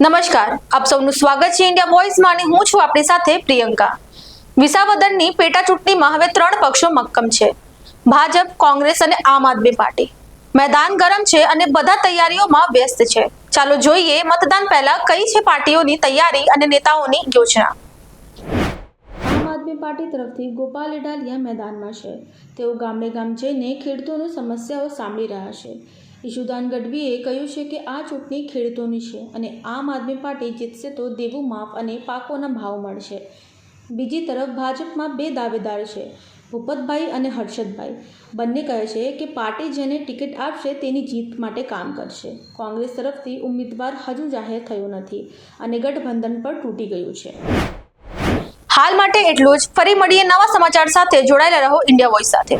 નમસ્કાર, આપ સૌનું સ્વાગત છે ઇન્ડિયા વોઇસમાં અને હું છું આપણી સાથે પ્રિયંકા। વિસાવદરની પેટા ચૂંટણીમાં હવે 3 પક્ષો મક્કમ છે, ભાજપ, કોંગ્રેસ અને આમ આદમી પાર્ટી। મેદાન ગરમ છે અને બધા તૈયારીઓમાં વ્યસ્ત છે। ચાલો જોઈએ મતદાન પહેલા કઈ છે પાર્ટીઓની તૈયારી અને નેતાઓની યોજના। આમ આદમી પાર્ટી તરફથી ગોપાલ ઇટાલિયા મેદાનમાં છે। તેઓ ગામડે ગામ જઈને ખેડૂતોની સમસ્યાઓ સાંભળી રહ્યા છે। ઈશુદાન ગઢવીએ કહ્યું છે કે આ ચૂંટણી ખેડૂતોની છે અને આમ આદમી પાર્ટી જીતશે તો દેવું માફ અને પાકોના ભાવ મળશે। બીજી તરફ ભાજપમાં 2 દાવેદાર છે, ભૂપતભાઈ અને હર્ષદભાઈ। બંને કહે છે કે પાર્ટી જેને ટિકિટ આપશે તેની જીત માટે કામ કરશે। કોંગ્રેસ તરફથી ઉમેદવાર હજુ જાહેર થયો નથી અને ગઠબંધન પણ તૂટી ગયું છે। હાલ માટે એટલું જ। ફરી મળીએ નવા સમાચાર સાથે। જોડાયેલા રહો ઇન્ડિયા વોઇસ સાથે।